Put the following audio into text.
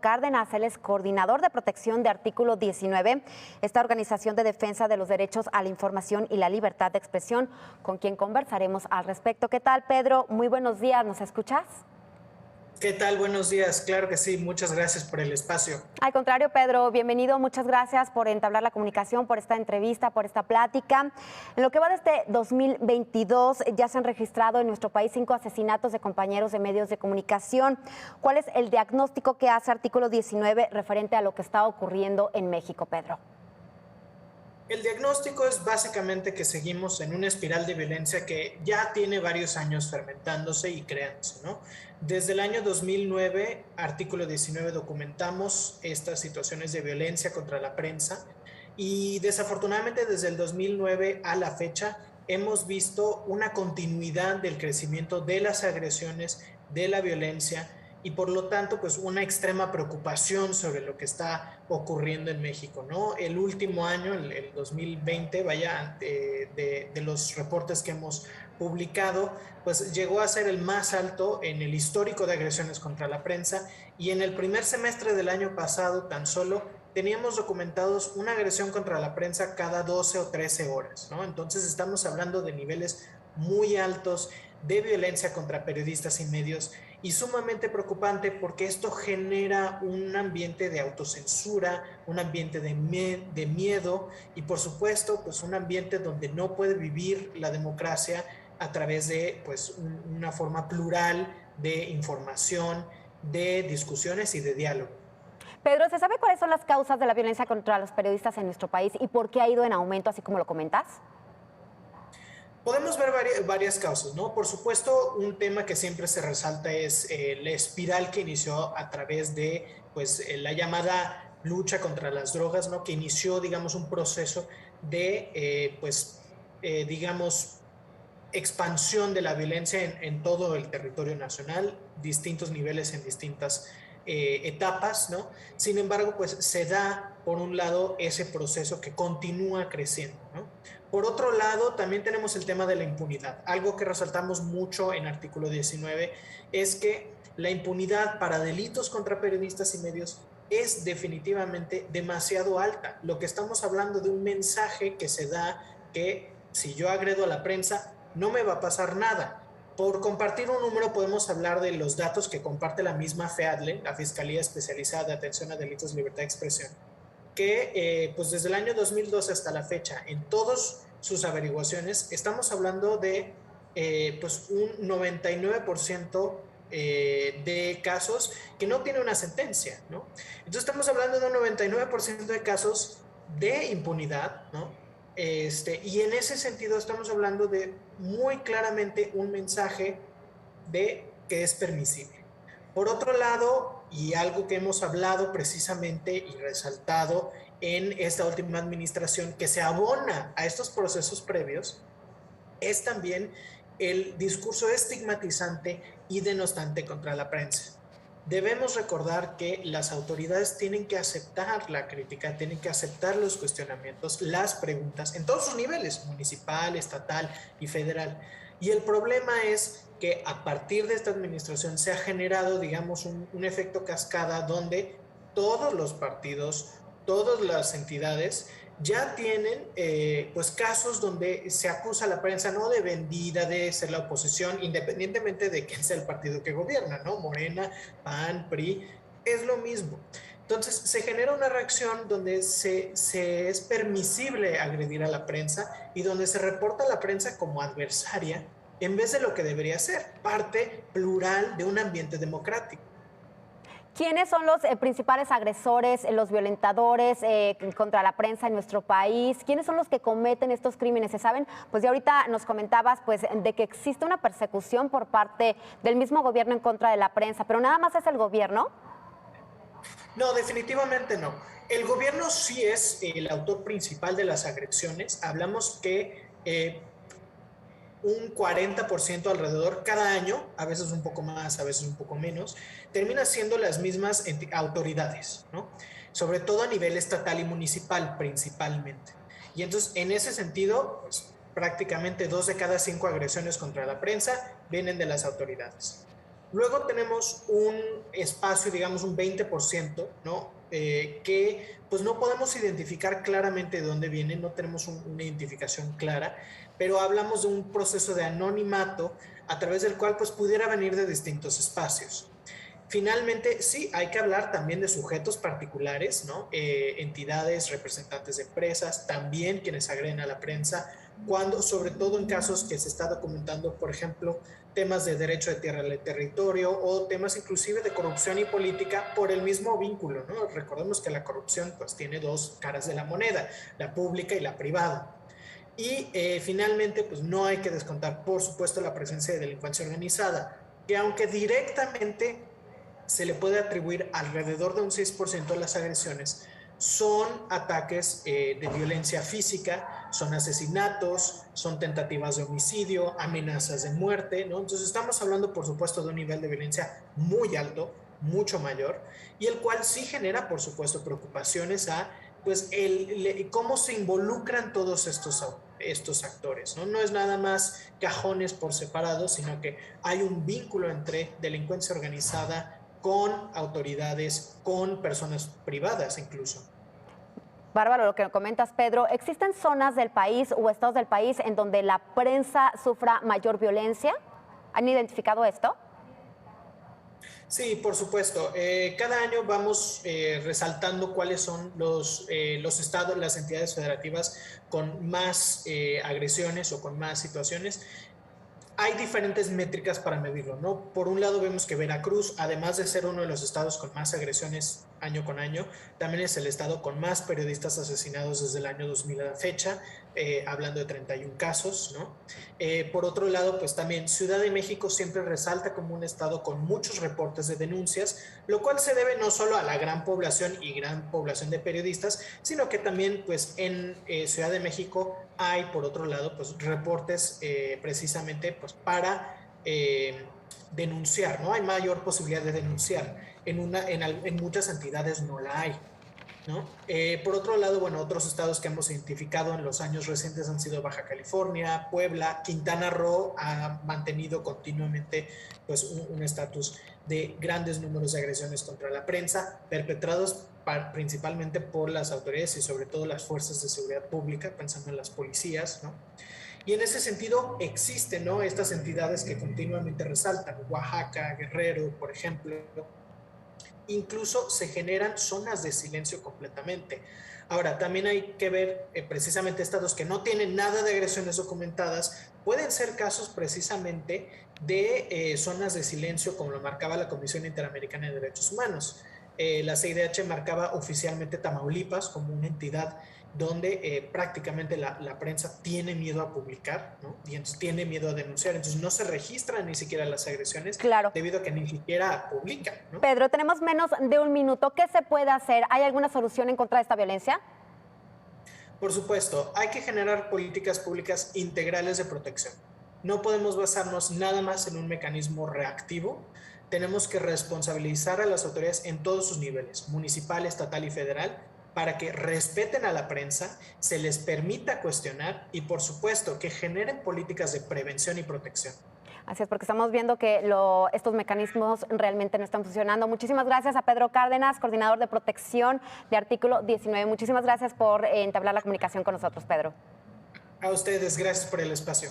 Cárdenas. Él es coordinador de protección de Artículo 19, esta organización de defensa de los derechos a la información y la libertad de expresión, con quien conversaremos al respecto. ¿Qué tal, Pedro? Muy buenos días, ¿nos escuchas? ¿Qué tal? Buenos días. Claro que sí. Muchas gracias por el espacio. Al contrario, Pedro, bienvenido. Muchas gracias por entablar la comunicación, por esta entrevista, por esta plática. En lo que va de este 2022, ya se han registrado en nuestro país 5 asesinatos de compañeros de medios de comunicación. ¿Cuál es el diagnóstico que hace Artículo 19 referente a lo que está ocurriendo en México, Pedro? El diagnóstico es básicamente que seguimos en una espiral de violencia que ya tiene varios años fermentándose y creándose, ¿no? Desde el año 2009, Artículo 19, documentamos estas situaciones de violencia contra la prensa y desafortunadamente desde el 2009 a la fecha hemos visto una continuidad del crecimiento de las agresiones, de la violencia y por lo tanto pues una extrema preocupación sobre lo que está ocurriendo en México, ¿no? El último año, el 2020, vaya, de los reportes que hemos publicado, pues llegó a ser el más alto en el histórico de agresiones contra la prensa y en el primer semestre del año pasado tan solo teníamos documentados una agresión contra la prensa cada 12 o 13 horas, ¿no? Entonces estamos hablando de niveles muy altos de violencia contra periodistas y medios y sumamente preocupante porque esto genera un ambiente de autocensura, un ambiente de miedo y por supuesto pues un ambiente donde no puede vivir la democracia a través de pues una forma plural de información, de discusiones y de diálogo. Pedro, ¿se sabe cuáles son las causas de la violencia contra los periodistas en nuestro país y por qué ha ido en aumento, así como lo comentas? Podemos ver varias causas, ¿no? Por supuesto, un tema que siempre se resalta es la espiral que inició a través de, pues, la llamada lucha contra las drogas, ¿no? Que inició, digamos, un proceso de, digamos, expansión de la violencia en todo el territorio nacional, distintos niveles en distintas etapas, ¿no? Sin embargo, pues se da, por un lado, ese proceso que continúa creciendo, ¿no? Por otro lado, también tenemos el tema de la impunidad. Algo que resaltamos mucho en Artículo 19 es que la impunidad para delitos contra periodistas y medios es definitivamente demasiado alta. Lo que estamos hablando de un mensaje que se da que si yo agredo a la prensa, no me va a pasar nada. Por compartir un número podemos hablar de los datos que comparte la misma FEADLE, la Fiscalía Especializada de Atención a Delitos de Libertad de Expresión, que pues desde el año 2012 hasta la fecha, en todas sus averiguaciones, estamos hablando de pues un 99% de casos que no tiene una sentencia, ¿no? Entonces estamos hablando de un 99% de casos de impunidad, ¿no? Y en ese sentido estamos hablando de muy claramente un mensaje de que es permisible. Por otro lado, y algo que hemos hablado precisamente y resaltado en esta última administración, que se abona a estos procesos previos, es también el discurso estigmatizante y denostante contra la prensa. Debemos recordar que las autoridades tienen que aceptar la crítica, tienen que aceptar los cuestionamientos, las preguntas en todos sus niveles, municipal, estatal y federal. Y el problema es que a partir de esta administración se ha generado, digamos, un efecto cascada donde todos los partidos, todas las entidades ya tienen pues casos donde se acusa a la prensa no de vendida, de ser la oposición, independientemente de quién sea el partido que gobierna, ¿no? Morena, PAN, PRI, es lo mismo. Entonces se genera una reacción donde se es permisible agredir a la prensa y donde se reporta a la prensa como adversaria en vez de lo que debería ser, parte plural de un ambiente democrático. ¿Quiénes son los principales agresores, los violentadores contra la prensa en nuestro país? ¿Quiénes son los que cometen estos crímenes? ¿Se saben? Pues ya ahorita nos comentabas pues, de que existe una persecución por parte del mismo gobierno en contra de la prensa, pero nada más es el gobierno. No, definitivamente no. El gobierno sí es el autor principal de las agresiones. Hablamos que un 40% alrededor cada año, a veces un poco más, a veces un poco menos, termina siendo las mismas autoridades, ¿no? Sobre todo a nivel estatal y municipal principalmente. Y entonces, en ese sentido, pues, prácticamente 2 de cada 5 agresiones contra la prensa vienen de las autoridades. Luego tenemos un espacio, digamos un 20%, ¿no? Que pues no podemos identificar claramente de dónde viene, no tenemos una identificación clara, pero hablamos de un proceso de anonimato a través del cual pues pudiera venir de distintos espacios. Finalmente, sí, hay que hablar también de sujetos particulares, ¿no? Entidades, representantes de empresas, también quienes agreden a la prensa, cuando, sobre todo en casos que se está documentando, por ejemplo, temas de derecho de tierra al territorio o temas inclusive de corrupción y política por el mismo vínculo, ¿no? Recordemos que la corrupción pues tiene dos caras de la moneda, la pública y la privada. Y finalmente, pues no hay que descontar, por supuesto, la presencia de delincuencia organizada, que aunque directamente se le puede atribuir alrededor de un 6% de las agresiones, son ataques de violencia física, son asesinatos, son tentativas de homicidio, amenazas de muerte, ¿no? Entonces estamos hablando, por supuesto, de un nivel de violencia muy alto, mucho mayor, y el cual sí genera, por supuesto, preocupaciones a pues cómo se involucran todos estos actores, ¿no? No es nada más cajones por separado, sino que hay un vínculo entre delincuencia organizada con autoridades, con personas privadas incluso. Bárbaro, lo que comentas, Pedro. ¿Existen zonas del país o estados del país en donde la prensa sufra mayor violencia? ¿Han identificado esto? Sí, por supuesto. Cada año vamos resaltando cuáles son los estados, las entidades federativas con más agresiones o con más situaciones. Hay diferentes métricas para medirlo, ¿no? Por un lado vemos que Veracruz, además de ser uno de los estados con más agresiones año con año, también es el estado con más periodistas asesinados desde el año 2000 a la fecha, hablando de 31 casos, ¿no? Por otro lado, pues también Ciudad de México siempre resalta como un estado con muchos reportes de denuncias, lo cual se debe no solo a la gran población y gran población de periodistas, sino que también pues en Ciudad de México hay por otro lado pues reportes precisamente pues para denunciar, ¿no? Hay mayor posibilidad de denunciar. En muchas entidades no la hay, ¿no? Por otro lado, bueno, otros estados que hemos identificado en los años recientes han sido Baja California, Puebla, Quintana Roo ha mantenido continuamente pues un estatus de grandes números de agresiones contra la prensa, perpetrados principalmente por las autoridades y sobre todo las fuerzas de seguridad pública, pensando en las policías, ¿no? Y en ese sentido existen, ¿no? Estas entidades que continuamente resaltan, Oaxaca, Guerrero, por ejemplo, incluso se generan zonas de silencio completamente. Ahora, también hay que ver precisamente estados que no tienen nada de agresiones documentadas, pueden ser casos precisamente de zonas de silencio, como lo marcaba la Comisión Interamericana de Derechos Humanos. La CIDH marcaba oficialmente Tamaulipas como una entidad donde prácticamente la prensa tiene miedo a publicar, ¿no? Y entonces tiene miedo a denunciar, entonces no se registran ni siquiera las agresiones Claro. debido a que ni siquiera publican, ¿no? Pedro, tenemos menos de un minuto. ¿Qué se puede hacer? ¿Hay alguna solución en contra de esta violencia? Por supuesto, hay que generar políticas públicas integrales de protección. No podemos basarnos nada más en un mecanismo reactivo. Tenemos que responsabilizar a las autoridades en todos sus niveles, municipal, estatal y federal, para que respeten a la prensa, se les permita cuestionar y, por supuesto, que generen políticas de prevención y protección. Así es, porque estamos viendo que estos mecanismos realmente no están funcionando. Muchísimas gracias a Pedro Cárdenas, coordinador de protección de Artículo 19. Muchísimas gracias por entablar la comunicación con nosotros, Pedro. A ustedes, gracias por el espacio.